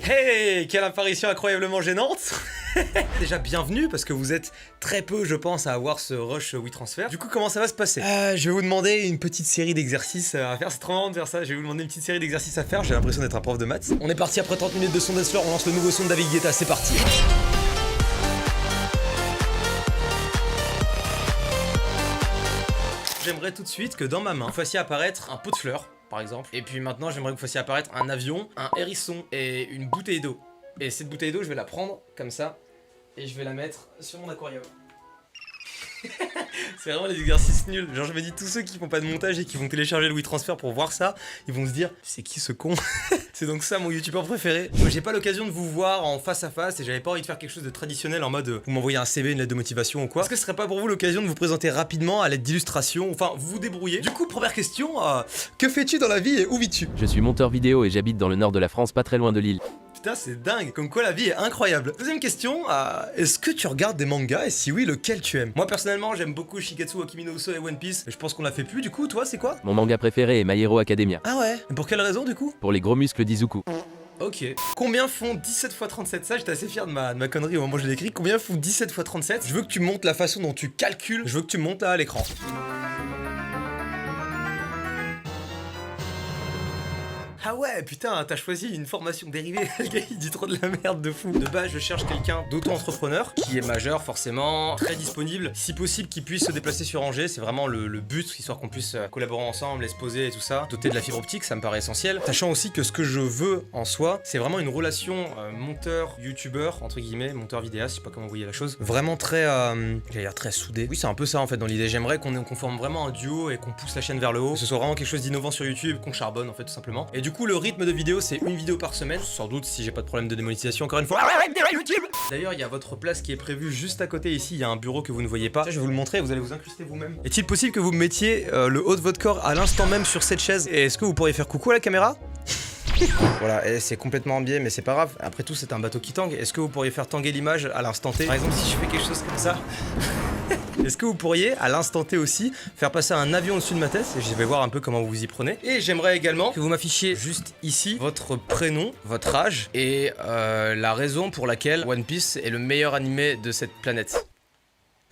Hey, quelle apparition incroyablement gênante. Déjà bienvenue parce que vous êtes très peu je pense à avoir ce rush WeTransfer. Du coup comment ça va se passer? Je vais vous demander une petite série d'exercices à faire, c'est trop marrant de faire ça, je vais vous demander une petite série d'exercices à faire, j'ai l'impression d'être un prof de maths. On est parti après 30 minutes de son Dessler, on lance le nouveau son de David Guetta, c'est parti. J'aimerais tout de suite que dans ma main, vous fassiez apparaître un pot de fleurs, par exemple. Et puis maintenant, j'aimerais que vous fassiez apparaître un avion, un hérisson et une bouteille d'eau. Et cette bouteille d'eau, je vais la prendre comme ça et je vais la mettre sur mon aquarium. C'est vraiment les exercices nuls. Genre je me dis tous ceux qui font pas de montage et qui vont télécharger le WeTransfer pour voir ça, ils vont se dire c'est qui ce con. C'est donc ça mon youtubeur préféré. Moi j'ai pas l'occasion de vous voir en face à face et j'avais pas envie de faire quelque chose de traditionnel en mode vous m'envoyez un CV, une lettre de motivation ou quoi. Est-ce que ce serait pas pour vous l'occasion de vous présenter rapidement à l'aide d'illustrations, enfin vous vous débrouillez. Du coup première question, que fais-tu dans la vie et où vis-tu? Je suis monteur vidéo et j'habite dans le nord de la France, pas très loin de Lille. Putain, c'est dingue, comme quoi la vie est incroyable. Deuxième question, est-ce que tu regardes des mangas et si oui, lequel tu aimes? Moi personnellement, j'aime beaucoup Shigatsu wa Kimi no Uso et One Piece, mais je pense qu'on l'a fait plus, du coup, toi, c'est quoi? Mon manga préféré est My Hero Academia. Ah ouais? Et pour quelle raison, du coup? Pour les gros muscles d'Izuku. Ok. Combien font 17 x 37? Ça, j'étais assez fier de ma connerie au moment où je l'ai écrit. Combien font 17 x 37? Je veux que tu montes la façon dont tu calcules, je veux que tu montes là à l'écran. Ah ouais, putain, t'as choisi une formation dérivée. Le gars, il dit trop de la merde de fou. De base, je cherche quelqu'un d'auto-entrepreneur, qui est majeur forcément, très disponible, si possible qu'il puisse se déplacer sur Angers, c'est vraiment le but, histoire qu'on puisse collaborer ensemble, se poser et tout ça. Doté de la fibre optique, ça me paraît essentiel. Sachant aussi que ce que je veux en soi, c'est vraiment une relation monteur-youtubeur, entre guillemets, monteur-vidéaste, je sais pas comment vous voyez la chose. Vraiment très, j'allais dire très soudé. Oui, c'est un peu ça en fait dans l'idée. J'aimerais qu'on forme vraiment un duo et qu'on pousse la chaîne vers le haut, que ce soit vraiment quelque chose d'innovant sur YouTube, qu'on charbonne en fait tout simplement. Et du coup, le rythme de vidéo, c'est une vidéo par semaine, sans doute si j'ai pas de problème de démonétisation, encore une fois. D'ailleurs, il y a votre place qui est prévue juste à côté ici, il y a un bureau que vous ne voyez pas. Ça, je vais vous le montrer, vous allez vous incruster vous-même. Est-il possible que vous mettiez le haut de votre corps à l'instant même sur cette chaise? Et est-ce que vous pourriez faire coucou à la caméra? Voilà, et c'est complètement en biais, mais c'est pas grave. Après tout, c'est un bateau qui tangue. Est-ce que vous pourriez faire tanguer l'image à l'instant T? Par exemple, si je fais quelque chose comme ça. Est-ce que vous pourriez, à l'instant T aussi, faire passer un avion au-dessus de ma tête? Et je vais voir un peu comment vous vous y prenez. Et j'aimerais également que vous m'affichiez juste ici votre prénom, votre âge et la raison pour laquelle One Piece est le meilleur animé de cette planète.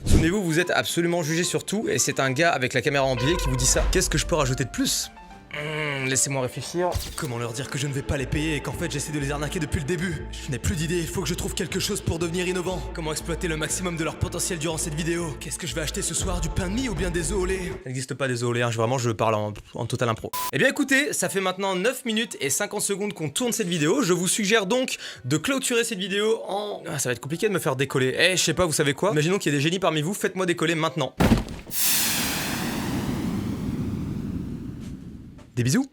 Souvenez-vous, vous êtes absolument jugé sur tout et c'est un gars avec la caméra en biais qui vous dit ça. Qu'est-ce que je peux rajouter de plus? Laissez-moi réfléchir. Comment leur dire que je ne vais pas les payer et qu'en fait j'essaie de les arnaquer depuis le début? Je n'ai plus d'idée, il faut que je trouve quelque chose pour devenir innovant. Comment exploiter le maximum de leur potentiel durant cette vidéo? Qu'est-ce que je vais acheter ce soir? Du pain de mie ou bien des œufs au lait? Ça n'existe pas des œufs au lait, hein, vraiment je parle en total impro. Eh bien écoutez, ça fait maintenant 9 minutes et 50 secondes qu'on tourne cette vidéo. Je vous suggère donc de clôturer cette vidéo en... Ah, ça va être compliqué de me faire décoller. Eh, je sais pas, vous savez quoi? Imaginons qu'il y ait des génies parmi vous, faites-moi décoller maintenant. Des bisous.